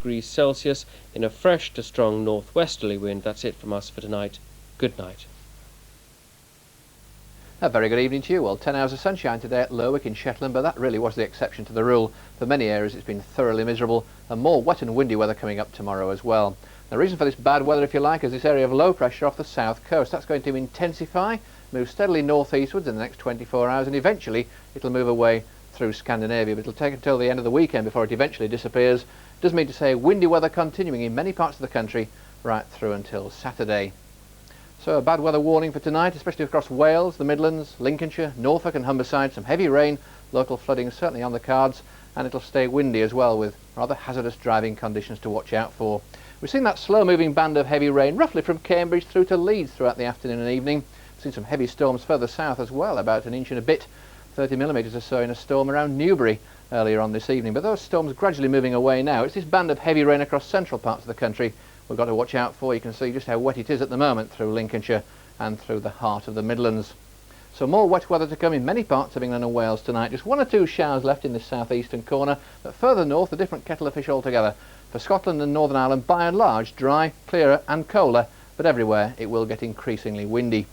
degrees Celsius in a fresh to strong northwesterly wind. That's it from us for tonight. Good night. A very good evening to you. Well, 10 hours of sunshine today at Lerwick in Shetland, but that really was the exception to the rule. For many areas it's been thoroughly miserable, and more wet and windy weather coming up tomorrow as well. The reason for this bad weather, if you like, is this area of low pressure off the south coast. That's going to intensify, move steadily northeastwards in the next 24 hours, and eventually it'll move away through Scandinavia, but it'll take until the end of the weekend before it eventually disappears. Does mean to say windy weather continuing in many parts of the country right through until Saturday. So a bad weather warning for tonight, especially across Wales, the Midlands, Lincolnshire, Norfolk and Humberside. Some heavy rain, local flooding certainly on the cards, and it'll stay windy as well, with rather hazardous driving conditions to watch out for. We've seen that slow moving band of heavy rain roughly from Cambridge through to Leeds throughout the afternoon and evening. We've seen some heavy storms further south as well, about an inch and a bit, 30 millimetres or so in a storm around Newbury earlier on this evening. But those storms gradually moving away now. It's this band of heavy rain across central parts of the country we've got to watch out for. You can see just how wet it is at the moment through Lincolnshire and through the heart of the Midlands. So more wet weather to come in many parts of England and Wales tonight. Just one or two showers left in this southeastern corner, but further north a different kettle of fish altogether. For Scotland and Northern Ireland, by and large, dry, clearer and colder, but everywhere it will get increasingly windy.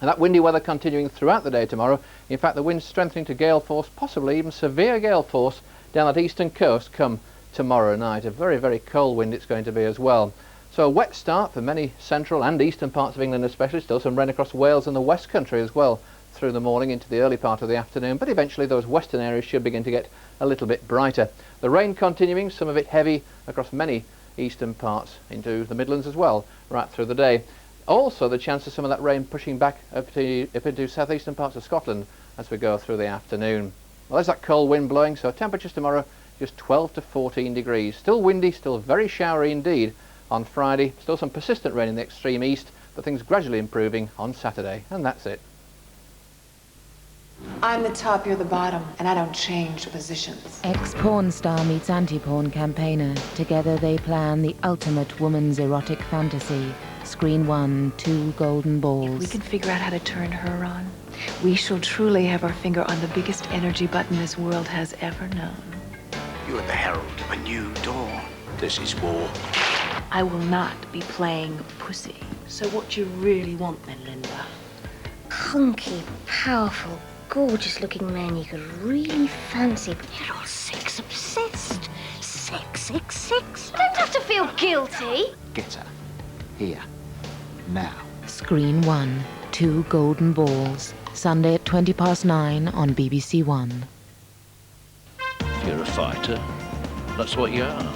And that windy weather continuing throughout the day tomorrow. In fact, the winds strengthening to gale force, possibly even severe gale force, down that eastern coast come tomorrow night. A very, very cold wind it's going to be as well. So a wet start for many central and eastern parts of England especially. Still some rain across Wales and the West Country as well through the morning into the early part of the afternoon, but eventually those western areas should begin to get a little bit brighter. The rain continuing, some of it heavy across many eastern parts into the Midlands as well right through the day. Also the chance of some of that rain pushing back up into southeastern parts of Scotland as we go through the afternoon. Well, there's that cold wind blowing, so temperatures tomorrow just 12 to 14 degrees. Still windy, still very showery indeed on Friday. Still some persistent rain in the extreme east, but things gradually improving on Saturday. And that's it. I'm the top, you're the bottom, and I don't change positions. Ex-porn star meets anti-porn campaigner. Together they plan the ultimate woman's erotic fantasy. Screen 1, 2 golden balls. If we can figure out how to turn her on, we shall truly have our finger on the biggest energy button this world has ever known. You are the herald of a new dawn. This is war. I will not be playing pussy. So what do you really want then, Linda? Hunky, powerful, gorgeous-looking man you could really fancy, but you're all sex-obsessed. Sex. I don't have to feel guilty. Get her. Here. Now. Screen 1, 2 golden balls. Sunday at 9:20 on BBC1. You're a fighter. That's what you are.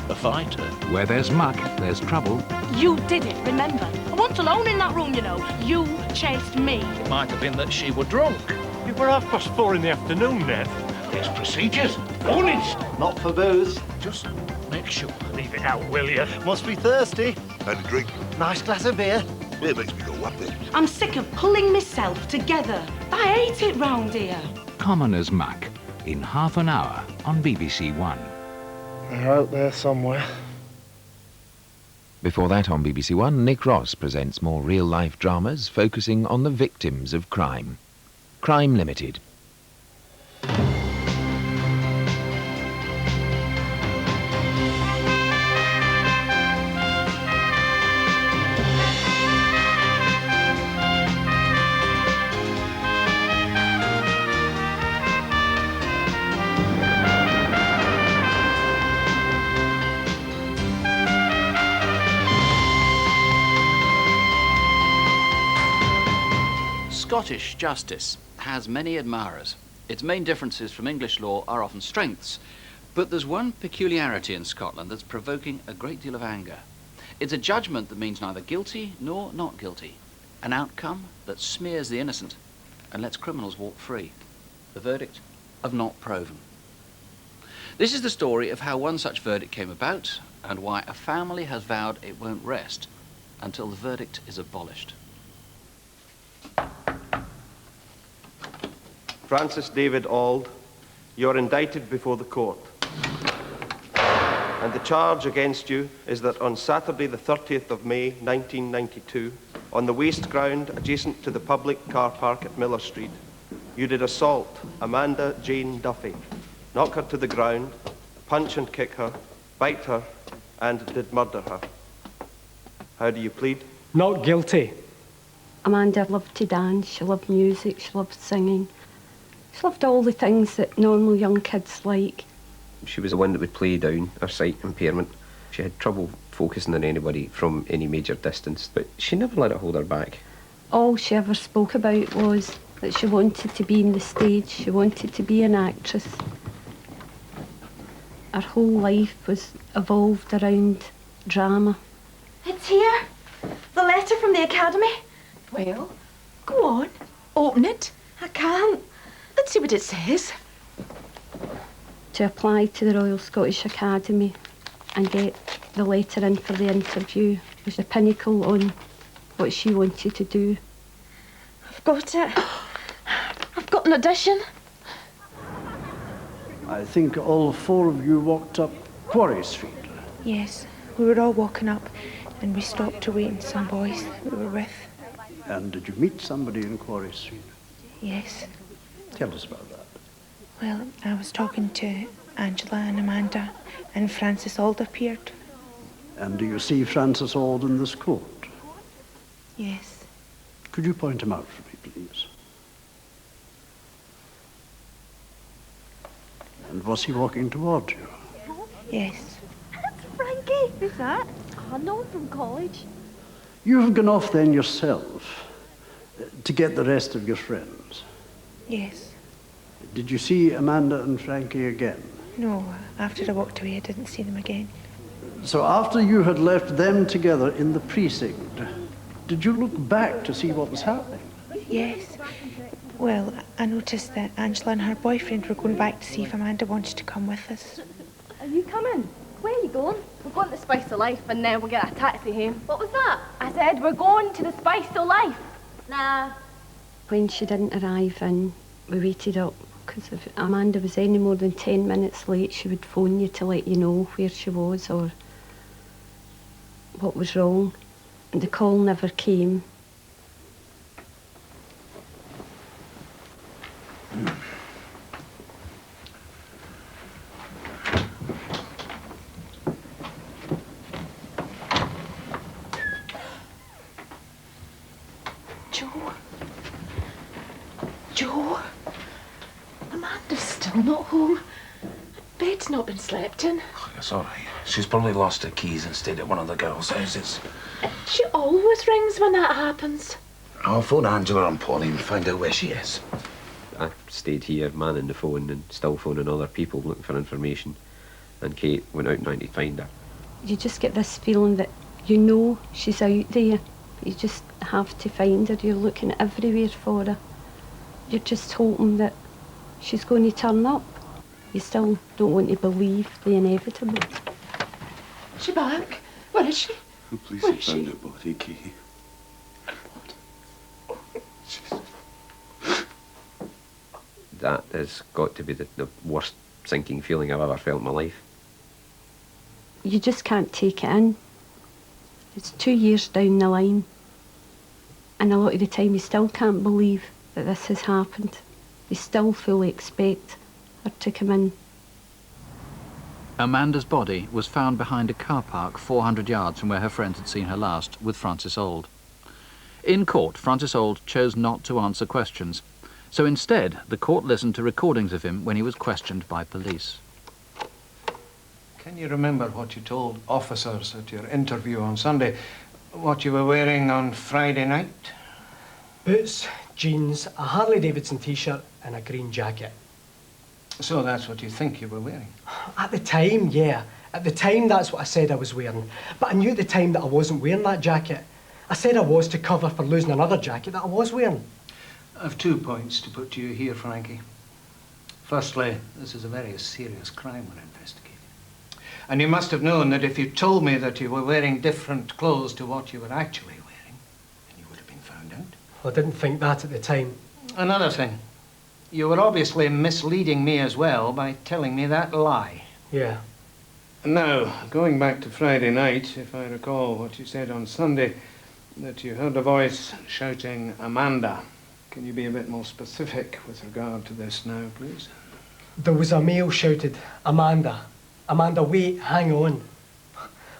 A fighter. Where there's muck, there's trouble. You did it, remember? I wasn't alone in that room, you know. You chased me. It might have been that she were drunk. It were 4:30 in the afternoon, Ned. There's procedures. Warnings. Not for booze. Just make sure. Leave it out, will you? Must be thirsty. And a drink. Nice glass of beer. Beer makes me go whappy. I'm sick of pulling myself together. I hate it round here. Commoner's Muck, in half an hour on BBC1. They're out there somewhere. Before that on BBC1, Nick Ross presents more real-life dramas focusing on the victims of crime. Crime Limited. Scottish justice has many admirers. Its main differences from English law are often strengths, but there's one peculiarity in Scotland that's provoking a great deal of anger. It's a judgment that means neither guilty nor not guilty, an outcome that smears the innocent and lets criminals walk free. The verdict of not proven. This is the story of how one such verdict came about and why a family has vowed it won't rest until the verdict is abolished. Francis David Auld, you're indicted before the court. And the charge against you is that on Saturday the 30th of May 1992, on the waste ground adjacent to the public car park at Miller Street, you did assault Amanda Jane Duffy, knock her to the ground, punch and kick her, spiked her, and did murder her. How do you plead? Not guilty. Amanda loved to dance, she loved music, she loved singing. She loved all the things that normal young kids like. She was the one that would play down her sight impairment. She had trouble focusing on anybody from any major distance, but she never let it hold her back. All she ever spoke about was that she wanted to be in the stage, she wanted to be an actress. Her whole life was evolved around drama. It's here. The letter from the Academy. Well, go on. Open it. I can't. Let's see what it says. To apply to the Royal Scottish Academy and get the letter in for the interview was the pinnacle on what she wanted to do. I've got it. I've got an audition. I think all four of you walked up Quarry Street. Yes, we were all walking up and we stopped to wait on some boys that we were with. And did you meet somebody in Quarry Street? Yes. Tell us about that. Well, I was talking to Angela and Amanda, and Francis Auld appeared. And do you see Francis Auld in this court? Yes. Could you point him out for me, please? And was he walking toward you? Yes. That's Frankie. Who's that? I know him from college. You have gone off then yourself to get the rest of your friends. Yes. Did you see Amanda and Frankie again? No, after I walked away, I didn't see them again. So after you had left them together in the precinct, did you look back to see what was happening? Yes. Well, I noticed that Angela and her boyfriend were going back to see if Amanda wanted to come with us. Are you coming? Where are you going? We're going to Spice of Life and then we'll get a taxi home. What was that? I said we're going to the Spice of Life. Nah. When she didn't arrive in, we waited up, because if Amanda was any more than 10 minutes late, she would phone you to let you know where she was or what was wrong. And the call never came. Joe? Amanda's still not home. Bed's not been slept in. It's all right. She's probably lost her keys and stayed at one of the girls' houses. She always rings when that happens. I'll phone Angela and Pauline and find out where she is. I stayed here manning the phone and still phoning other people looking for information. And Kate went out trying to find her. You just get this feeling that you know she's out there. You just have to find her. You're looking everywhere for her. You're just hoping that she's going to turn up. You still don't want to believe the inevitable. Is she back? Where is she? The police Where have is found she? her body, Kate. That has got to be the worst sinking feeling I've ever felt in my life. You just can't take it in. It's 2 years down the line. And a lot of the time you still can't believe that this has happened. You still fully expect her to come in. Amanda's body was found behind a car park 400 yards from where her friends had seen her last with Francis Auld. In court, Francis Auld chose not to answer questions, so instead the court listened to recordings of him when he was questioned by police. Can you remember what you told officers at your interview on Sunday? What you were wearing on Friday night? Boots, jeans, a Harley-Davidson t-shirt and a green jacket. So that's what you think you were wearing? At the time, yeah. At the time, that's what I said I was wearing. But I knew at the time that I wasn't wearing that jacket. I said I was to cover for losing another jacket that I was wearing. I've 2 points to put to you here, Frankie. Firstly, this is a very serious crime we're investigating. And you must have known that if you told me that you were wearing different clothes to what you were actually wearing, then you would have been found out. Well, I didn't think that at the time. Another thing. You were obviously misleading me as well by telling me that lie. Yeah. Now, going back to Friday night, if I recall what you said on Sunday, that you heard a voice shouting, Amanda. Can you be a bit more specific with regard to this now, please? There was a male shouted, Amanda. Amanda, wait, hang on.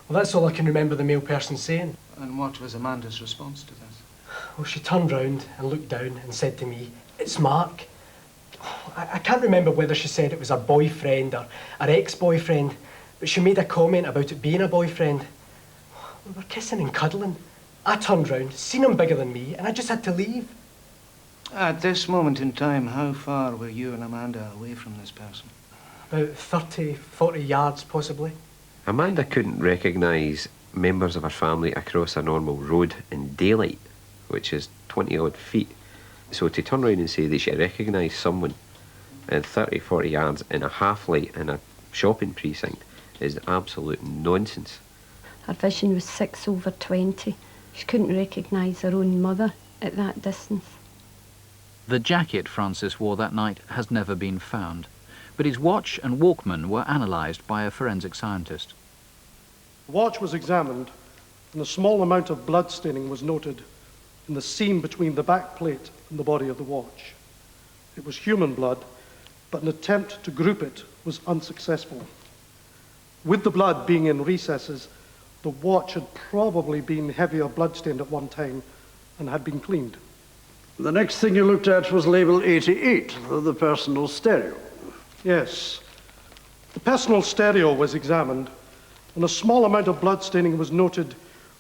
Well, that's all I can remember the male person saying. And what was Amanda's response to this? Well, she turned round and looked down and said to me, "It's Mark." I can't remember whether she said it was her boyfriend or her ex-boyfriend, but she made a comment about it being a boyfriend. We were kissing and cuddling. I turned round, seen him bigger than me, and I just had to leave. At this moment in time, how far were you and Amanda away from this person? About 30, 40 yards, possibly. Amanda couldn't recognise members of her family across a normal road in daylight, which is 20-odd feet. So to turn around and say that she recognised someone in 30, 40 yards in a half-light in a shopping precinct is absolute nonsense. Her vision was 6/20. She couldn't recognise her own mother at that distance. The jacket Francis wore that night has never been found, but his watch and Walkman were analysed by a forensic scientist. The watch was examined, and a small amount of blood staining was noted in the seam between the back plate and the body of the watch. It was human blood, but an attempt to group it was unsuccessful. With the blood being in recesses, the watch had probably been heavier blood-stained at one time and had been cleaned. The next thing you looked at was label 88, the personal stereo. Yes. The personal stereo was examined, and a small amount of blood staining was noted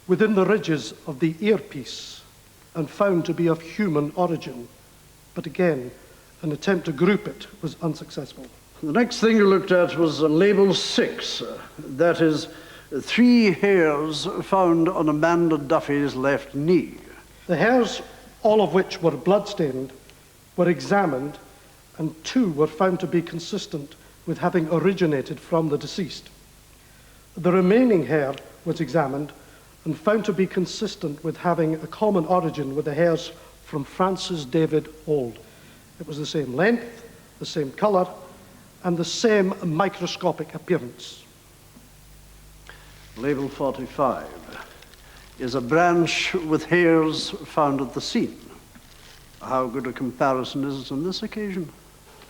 within the ridges of the earpiece and found to be of human origin. But again, an attempt to group it was unsuccessful. The next thing you looked at was label 6. That is, 3 hairs found on Amanda Duffy's left knee. The hairs, all of which were blood-stained, were examined, and 2 were found to be consistent with having originated from the deceased. The remaining hair was examined and found to be consistent with having a common origin with the hairs from Francis David Auld. It was the same length, the same colour, and the same microscopic appearance. Label 45 is a branch with hairs found at the scene. How good a comparison is it on this occasion?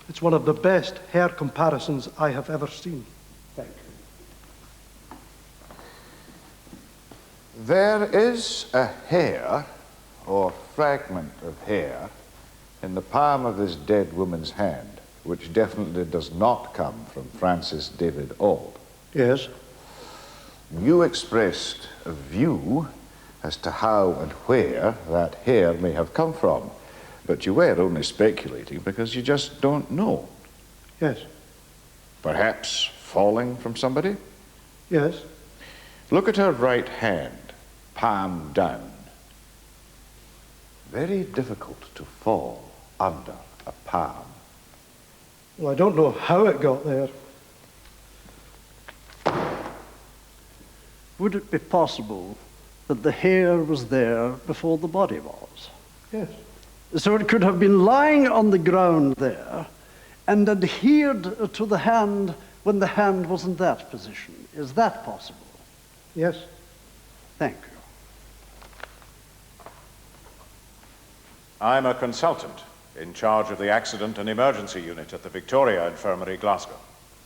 It's one of the best hair comparisons I have ever seen. Thank you. There is a hair, or fragment of hair, in the palm of this dead woman's hand, which definitely does not come from Francis David Auld. Yes. You expressed a view as to how and where that hair may have come from, but you were only speculating because you just don't know. Yes. Perhaps falling from somebody? Yes. Look at her right hand, palm down. Very difficult to fall under a palm. Well, I don't know how it got there. Would it be possible that the hair was there before the body was? Yes. So it could have been lying on the ground there and adhered to the hand when the hand was in that position. Is that possible? Yes. Thank you. I'm a consultant in charge of the Accident and Emergency Unit at the Victoria Infirmary, Glasgow.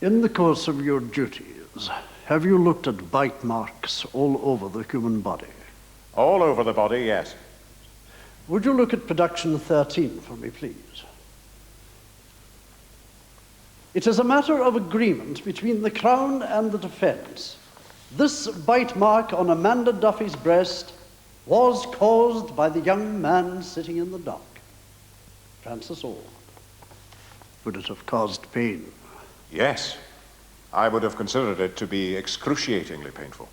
In the course of your duties, have you looked at bite marks all over the human body? All over the body, yes. Would you look at production 13 for me, please? It is a matter of agreement between the Crown and the defence. This bite mark on Amanda Duffy's breast was caused by the young man sitting in the dock, Francis Auld. Would it have caused pain? Yes. I would have considered it to be excruciatingly painful.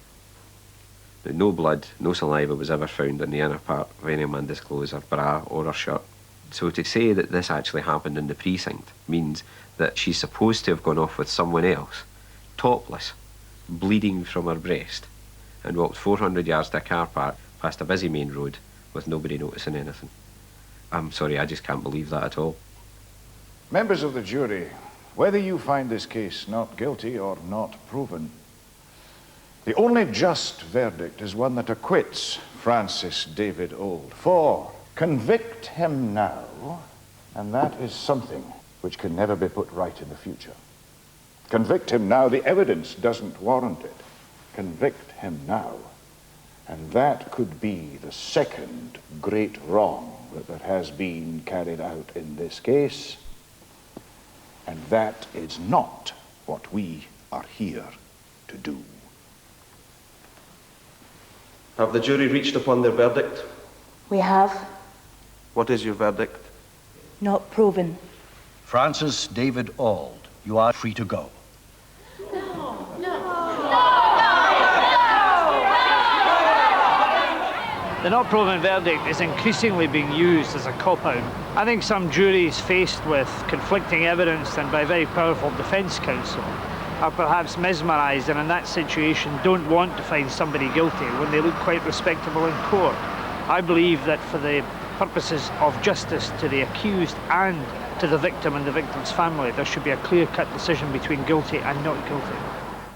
No blood, no saliva was ever found on the inner part of any Amanda's clothes, her bra or her shirt. So to say that this actually happened in the precinct means that she's supposed to have gone off with someone else, topless, bleeding from her breast, and walked 400 yards to a car park past a busy main road with nobody noticing anything. I'm sorry, I just can't believe that at all. Members of the jury, whether you find this case not guilty or not proven, the only just verdict is one that acquits Francis David Auld. For convict him now, and that is something which can never be put right in the future. Convict him now. The evidence doesn't warrant it. Convict him now. And that could be the second great wrong that has been carried out in this case. And that is not what we are here to do. Have the jury reached upon their verdict? We have. What is your verdict? Not proven. Francis David Auld, you are free to go. The not proven verdict is increasingly being used as a cop-out. I think some juries faced with conflicting evidence and by very powerful defence counsel are perhaps mesmerised, and in that situation don't want to find somebody guilty when they look quite respectable in court. I believe that for the purposes of justice to the accused and to the victim and the victim's family, there should be a clear-cut decision between guilty and not guilty.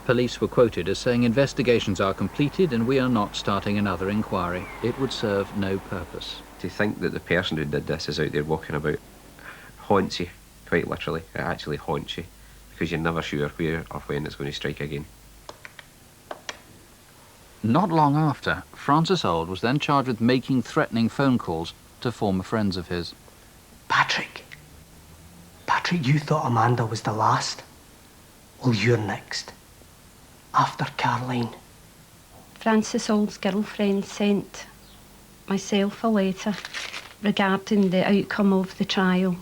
Police were quoted as saying investigations are completed and we are not starting another inquiry. It would serve no purpose. To think that the person who did this is out there walking about haunts you, quite literally. It actually haunts you, because you're never sure where or when it's going to strike again. Not long after, Francis Auld was then charged with making threatening phone calls to former friends of his. Patrick, you thought Amanda was the last? Well, you're next. After Caroline. Francis Auld's girlfriend sent myself a letter regarding the outcome of the trial.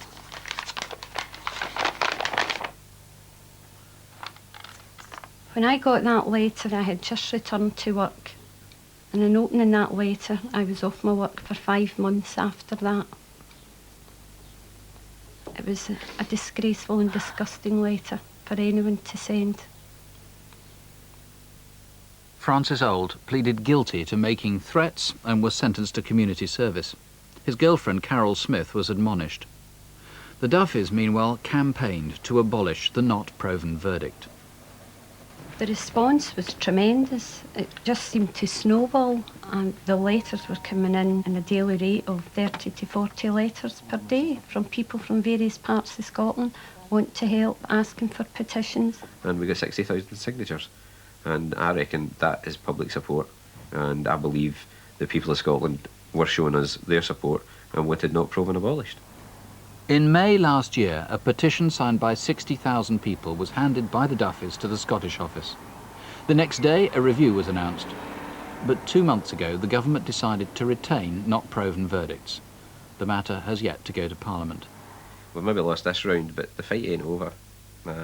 When I got that letter, I had just returned to work, and in opening that letter, I was off my work for 5 months after that. It was a disgraceful and disgusting letter for anyone to send. Francis Auld pleaded guilty to making threats and was sentenced to community service. His girlfriend, Carol Smith, was admonished. The Duffys, meanwhile, campaigned to abolish the not proven verdict. The response was tremendous. It just seemed to snowball, and the letters were coming in a daily rate of 30 to 40 letters per day from people from various parts of Scotland wanting to help, asking for petitions. And we got 60,000 signatures. And I reckon that is public support, and I believe the people of Scotland were showing us their support and wanted not proven abolished. In May last year, a petition signed by 60,000 people was handed by the Duffys to the Scottish office. The next day, a review was announced. But 2 months ago, the government decided to retain not proven verdicts. The matter has yet to go to Parliament. We've maybe lost this round, but the fight ain't over.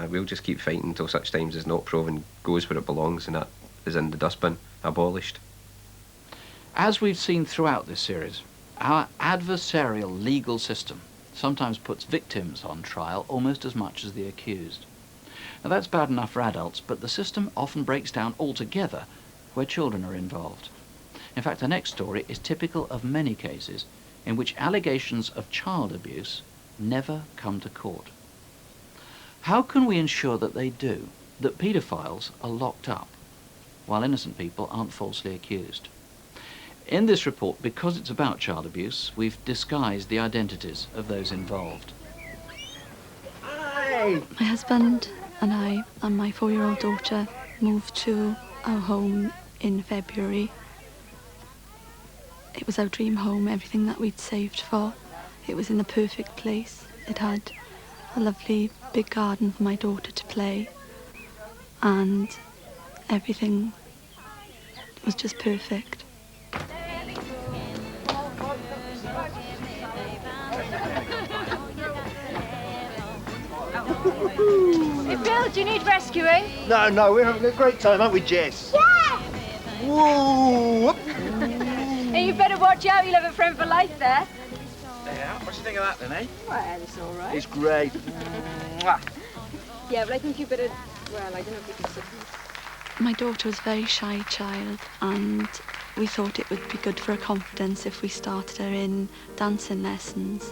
We'll just keep fighting until such times as not proven goes where it belongs, and that is in the dustbin, abolished. As we've seen throughout this series, our adversarial legal system sometimes puts victims on trial almost as much as the accused. Now that's bad enough for adults, but the system often breaks down altogether where children are involved. In fact, the next story is typical of many cases in which allegations of child abuse never come to court. How can we ensure that they do, that paedophiles are locked up, while innocent people aren't falsely accused? In this report, because it's about child abuse, we've disguised the identities of those involved. My husband and I and my 4-year-old daughter moved to our home in February. It was our dream home, everything that we'd saved for. It was in the perfect place. It had a lovely big garden for my daughter to play, and everything was just perfect. Hey, Bill, do you need rescuing? No, we're having a great time, aren't we, Jess? Yeah! Whoa! Hey, you better watch out, you'll have a friend for life there. Yeah, what do you think of that then, eh? Well, it's all right. It's great. Yeah, but I think you better... Well, I don't know if you can sit. My daughter was a very shy child, and we thought it would be good for her confidence if we started her in dancing lessons.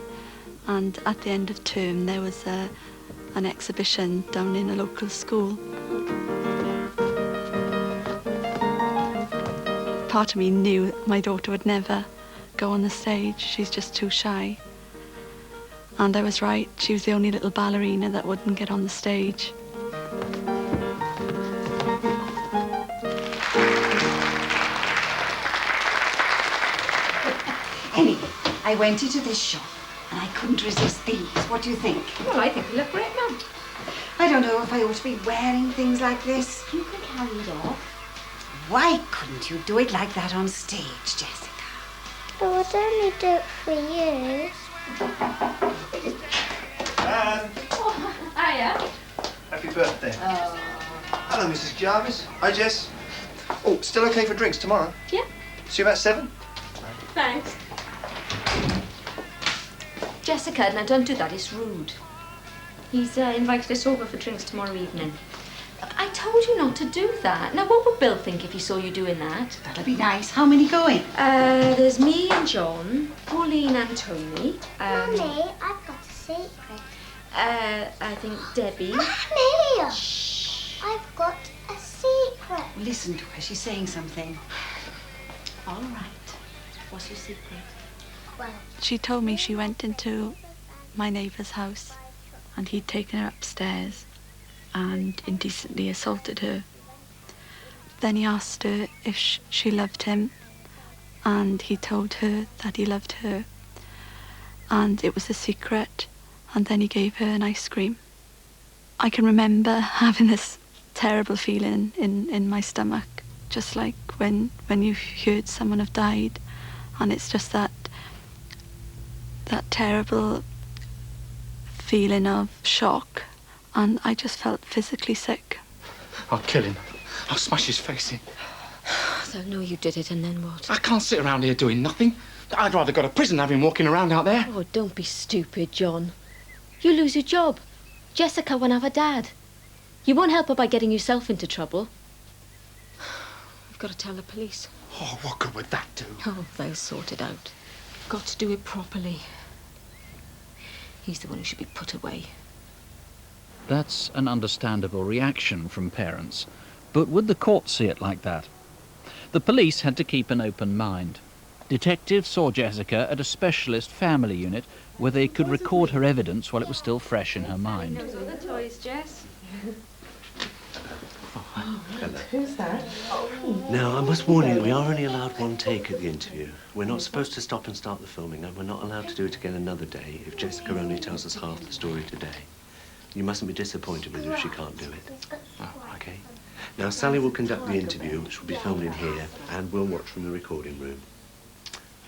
And at the end of term, there was an exhibition down in a local school. Part of me knew my daughter would never go on the stage. She's just too shy. And I was right. She was the only little ballerina that wouldn't get on the stage. I went into this shop and I couldn't resist these. What do you think? Well, I think they look great, Mum. I don't know if I ought to be wearing things like this. You can carry it off. Why couldn't you do it like that on stage, Jessica? I would only do it for you. Anne! Oh, hiya. Happy birthday. Oh. Hello, Mrs. Jarvis. Hi, Jess. Oh, still okay for drinks tomorrow? Yeah. See you about 7? Thanks. Jessica, now don't do that, it's rude. He's invited us over for drinks tomorrow evening. I told you not to do that. Now, what would Bill think if he saw you doing that? That'll be nice. How many going? There's me and John, Pauline and Tony. Mummy, I've got a secret. I think Debbie. Mummy! Shh. I've got a secret. Listen to her. She's saying something. All right. What's your secret? Well, She told me she went into my neighbour's house and he'd taken her upstairs and indecently assaulted her. Then he asked her if she loved him, and he told her that he loved her, and it was a secret, and then he gave her an ice cream. I can remember having this terrible feeling in my stomach, just like when you've heard someone have died, and it's just that terrible feeling of shock, and I just felt physically sick. I'll kill him. I'll smash his face in. They'll know you did it, and then what? I can't sit around here doing nothing. I'd rather go to prison than have him walking around out there. Oh, don't be stupid, John. You lose your job. Jessica won't have a dad. You won't help her by getting yourself into trouble. We've got to tell the police. Oh, what good would that do? Oh, they'll sort it out. Got to do it properly. He's the one who should be put away. That's an understandable reaction from parents. But would the court see it like that? The police had to keep an open mind. Detectives saw Jessica at a specialist family unit where they could record her evidence while it was still fresh in her mind. Knows all the toys, Jess. Who's that? Now, I must warn you, we are only allowed one take at the interview. We're not supposed to stop and start the filming, and we're not allowed to do it again another day if Jessica only tells us half the story today. You mustn't be disappointed with her if she can't do it. Oh, okay. Now, Sally will conduct the interview, which will be filmed in here, and we'll watch from the recording room.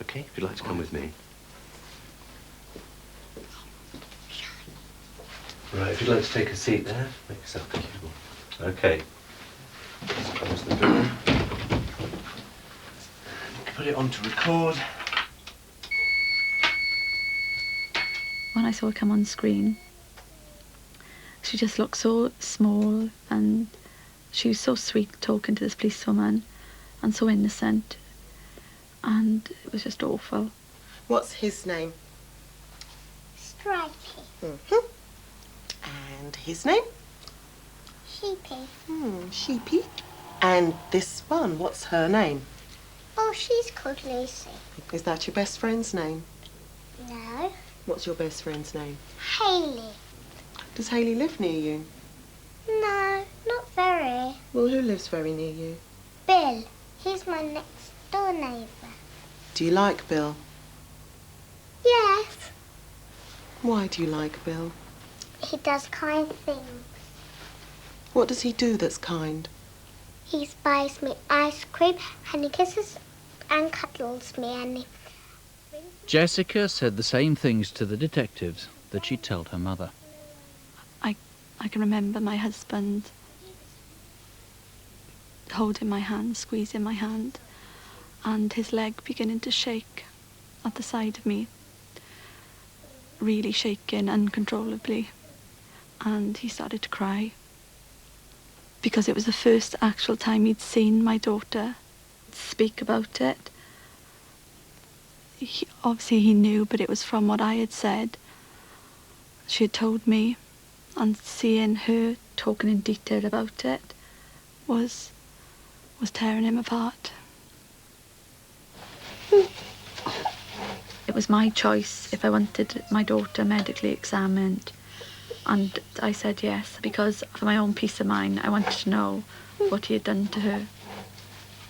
Okay, if you'd like to come with me. Right, if you'd like to take a seat there, make yourself comfortable. Okay. Let's close the door. Put it on to record. When I saw her come on screen, she just looked so small, and she was so sweet talking to this policewoman and so innocent, and it was just awful. What's his name? Stripey. Mm-hmm. And his name? Sheepy. Sheepy. And this one, what's her name? Oh, she's called Lucy. Is that your best friend's name? No. What's your best friend's name? Hayley. Does Hayley live near you? No, not very. Well, who lives very near you? Bill. He's my next door neighbour. Do you like Bill? Yes. Why do you like Bill? He does kind things. What does he do that's kind? He buys me ice cream and he kisses and cuddles me and he... Jessica said the same things to the detectives that she'd told her mother. I can remember my husband holding my hand, squeezing my hand, and his leg beginning to shake at the side of me, really shaking uncontrollably, and he started to cry because it was the first actual time he'd seen my daughter speak about it. Obviously he knew, but it was from what I had said. She had told me, and seeing her talking in detail about it was tearing him apart. It was my choice if I wanted my daughter medically examined, and I said yes, because for my own peace of mind I wanted to know what he had done to her.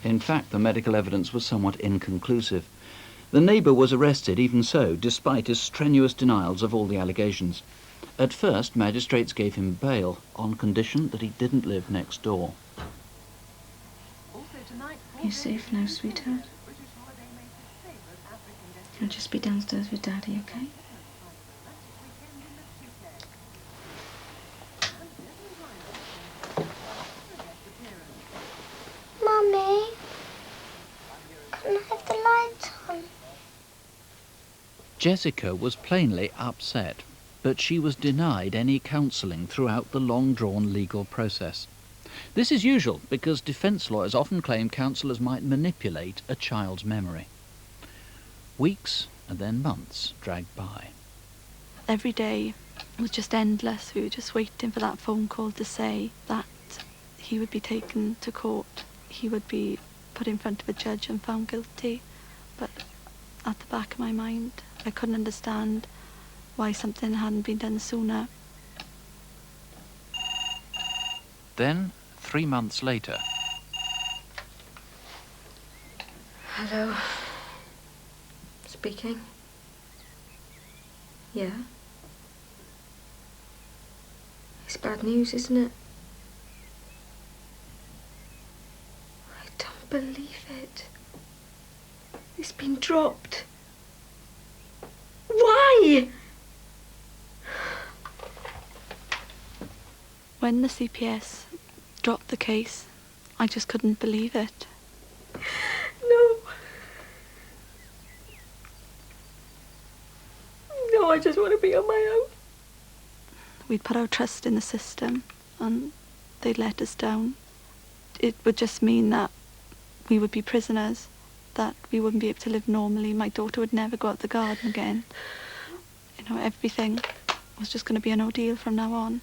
In fact, the medical evidence was somewhat inconclusive. The neighbour was arrested even so, despite his strenuous denials of all the allegations. At first, magistrates gave him bail on condition that he didn't live next door. You safe now, sweetheart? I'll just be downstairs with Daddy, okay? Mummy, can I have the lights on? Jessica was plainly upset, but she was denied any counselling throughout the long-drawn legal process. This is usual because defence lawyers often claim counsellors might manipulate a child's memory. Weeks and then months dragged by. Every day was just endless. We were just waiting for that phone call to say that he would be taken to court. He would be put in front of a judge and found guilty. But at the back of my mind, I couldn't understand why something hadn't been done sooner. Then, 3 months later... Hello. Speaking. Yeah. It's bad news, isn't it? I don't believe it. It's been dropped. Why? When the CPS dropped the case, I just couldn't believe it. No. No, I just want to be on my own. We'd put our trust in the system and they'd let us down. It would just mean that we would be prisoners, that we wouldn't be able to live normally. My daughter would never go out the garden again. You know, everything was just going to be an ordeal from now on.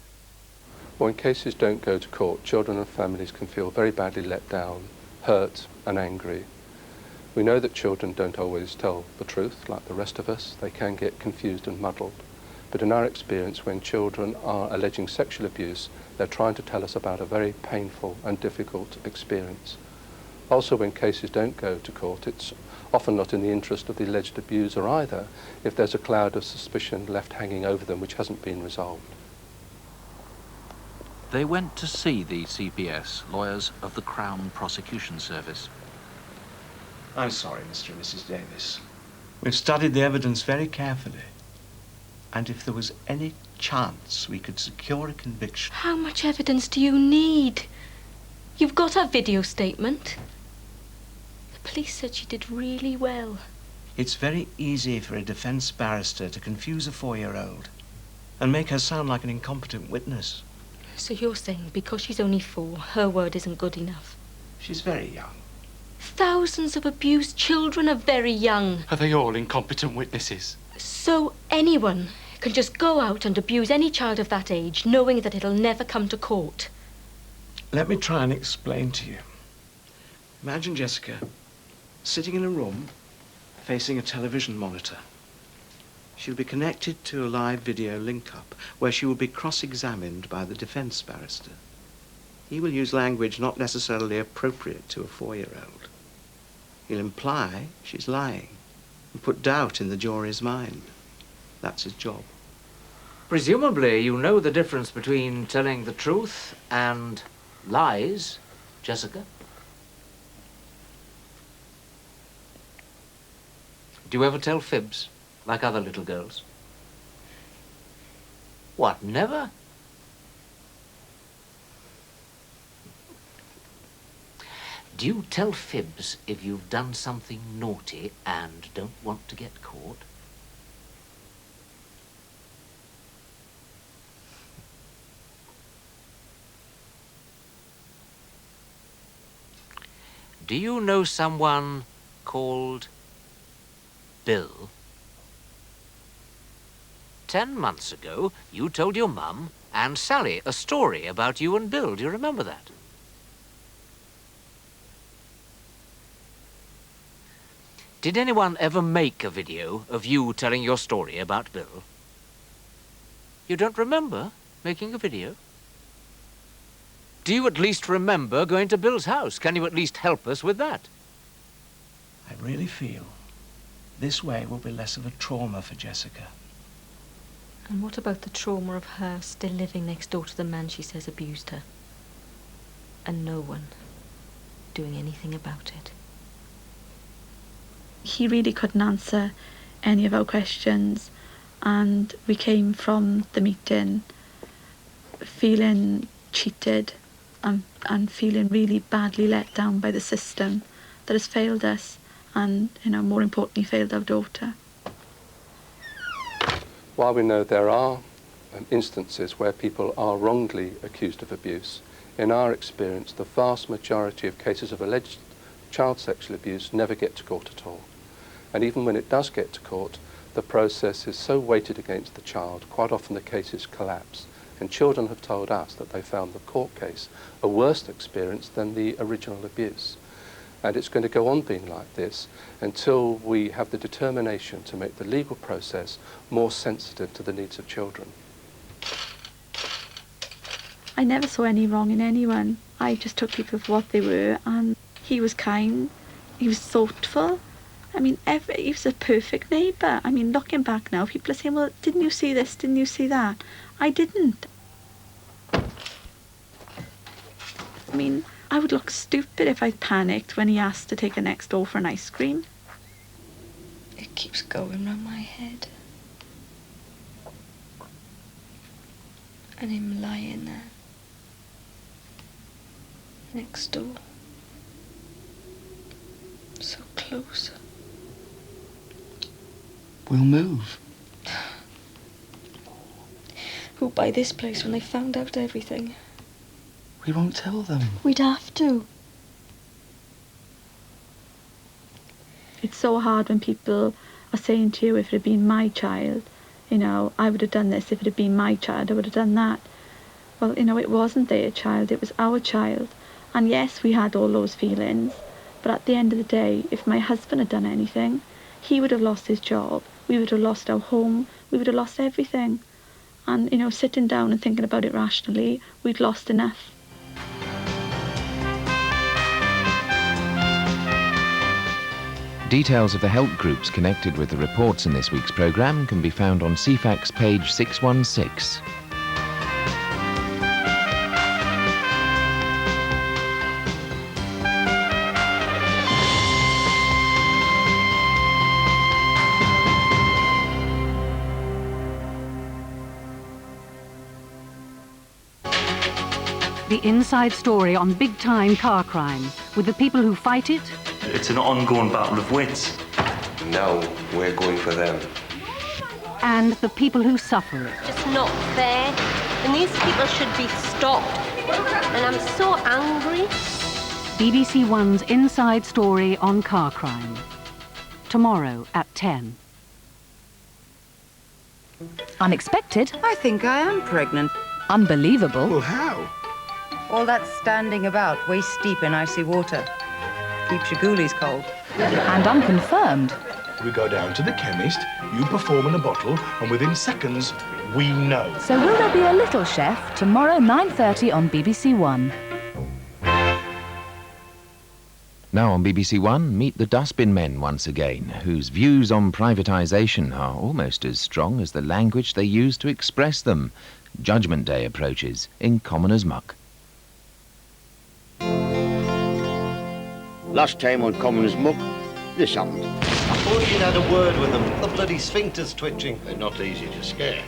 When cases don't go to court, children and families can feel very badly let down, hurt and angry. We know that children don't always tell the truth like the rest of us. They can get confused and muddled. But in our experience, when children are alleging sexual abuse, they're trying to tell us about a very painful and difficult experience. Also, when cases don't go to court, it's often not in the interest of the alleged abuser either, if there's a cloud of suspicion left hanging over them which hasn't been resolved. They went to see the CPS, lawyers of the Crown Prosecution Service. I'm sorry, Mr. and Mrs. Davis. We've studied the evidence very carefully. And if there was any chance we could secure a conviction... How much evidence do you need? You've got her video statement. The police said she did really well. It's very easy for a defense barrister to confuse a 4-year-old and make her sound like an incompetent witness. So you're saying because she's only 4, her word isn't good enough? She's very young. Thousands of abused children are very young. Are they all incompetent witnesses? So anyone can just go out and abuse any child of that age, knowing that it'll never come to court. Let me try and explain to you. Imagine Jessica sitting in a room facing a television monitor. She'll be connected to a live video link-up where she will be cross-examined by the defense barrister. He will use language not necessarily appropriate to a 4-year-old. He'll imply she's lying and put doubt in the jury's mind. That's his job. Presumably, you know the difference between telling the truth and lies, Jessica? Do you ever tell fibs, like other little girls? What, never? Do you tell fibs if you've done something naughty and don't want to get caught? Do you know someone called Bill? 10 months ago, you told your mum and Sally a story about you and Bill. Do you remember that? Did anyone ever make a video of you telling your story about Bill? You don't remember making a video? Do you at least remember going to Bill's house? Can you at least help us with that? I really feel This way will be less of a trauma for Jessica. And what about the trauma of her still living next door to the man she says abused her? And no one doing anything about it. He really couldn't answer any of our questions, and we came from the meeting feeling cheated and feeling really badly let down by the system that has failed us and, more importantly, failed our daughter. While we know there are instances where people are wrongly accused of abuse, in our experience, the vast majority of cases of alleged child sexual abuse never get to court at all. And even when it does get to court, the process is so weighted against the child, quite often the cases collapse. And children have told us that they found the court case a worse experience than the original abuse. And it's going to go on being like this until we have the determination to make the legal process more sensitive to the needs of children. I never saw any wrong in anyone. I just took people for what they were, and he was kind, he was thoughtful. I mean, he was a perfect neighbour. I mean, looking back now, people are saying, well, didn't you see this, didn't you see that? I didn't. I mean, I would look stupid if I panicked when he asked to take her next door for an ice cream. It keeps going round my head. And him lying there, next door, so close. We'll move. Who'd buy this place when they found out everything? We won't tell them. We'd have to. It's so hard when people are saying to you, if it had been my child, I would have done this. If it had been my child, I would have done that. Well, it wasn't their child, it was our child. And yes, we had all those feelings, but at the end of the day, if my husband had done anything, he would have lost his job, we would have lost our home, we would have lost everything. And, sitting down and thinking about it rationally, we'd lost enough. Details of the help groups connected with the reports in this week's programme can be found on CFAX page 616. The inside story on big-time car crime, with the people who fight it. It's an ongoing battle of wits. Now we're going for them. And the people who suffer it. Just not fair. And these people should be stopped. And I'm so angry. BBC One's inside story on car crime. Tomorrow at 10. Unexpected? I think I am pregnant. Unbelievable? Well, how? All that standing about, waist deep in icy water. Keeps your ghoulies cold. And unconfirmed. We go down to the chemist, you perform in a bottle, and within seconds, we know. So will there be a Little Chef tomorrow 9:30 on BBC One? Now on BBC One, meet the Dustbin Men once again, whose views on privatisation are almost as strong as the language they use to express them. Judgment Day approaches in As Muck. Last time on As Muck, this happened. I thought you'd had a word with them. The bloody sphincter's twitching. They're not easy to scare.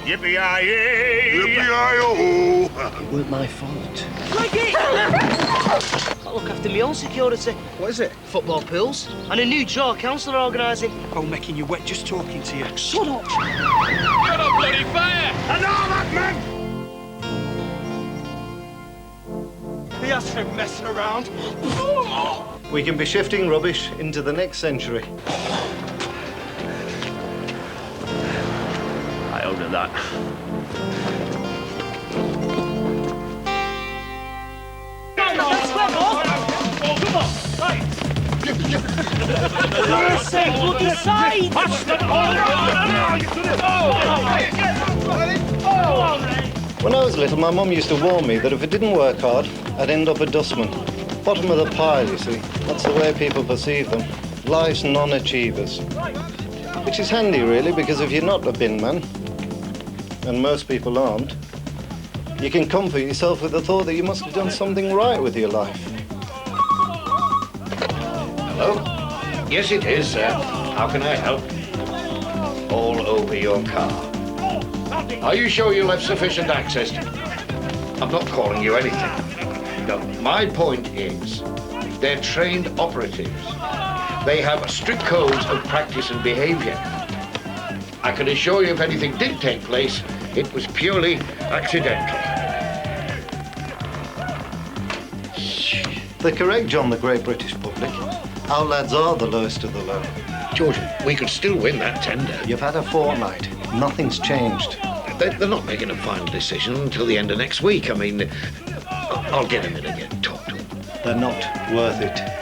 Yippee-yi-yay! Yippee-yi-oh! It weren't my fault. Crikey! I look after my own security. What is it? Football pills. And a new draw council are organising. Oh, making you wet just talking to you. Shut up! Get up, bloody fire! And all that, man! He has to mess around. We can be shifting rubbish into the next century. I order that. Come on, right. For your sake, look aside! When I was little, my mum used to warn me that if it didn't work hard, I'd end up a dustman. Bottom of the pile, you see. That's the way people perceive them. Life's non-achievers. Which is handy, really, because if you're not a bin man, and most people aren't, you can comfort yourself with the thought that you must have done something right with your life. Hello? Yes, it is, sir. How can I help? All over your car. Are you sure you'll have sufficient access? I'm not calling you anything. No, my point is, they're trained operatives. They have strict codes of practice and behavior. I can assure you if anything did take place, it was purely accidental. They're correct, John, the great British public. Our lads are the lowest of the low. George, we could still win that tender. You've had a fortnight. Nothing's changed. They're not making a final decision until the end of next week. I mean, I'll get them in again, talk to them. They're not worth it.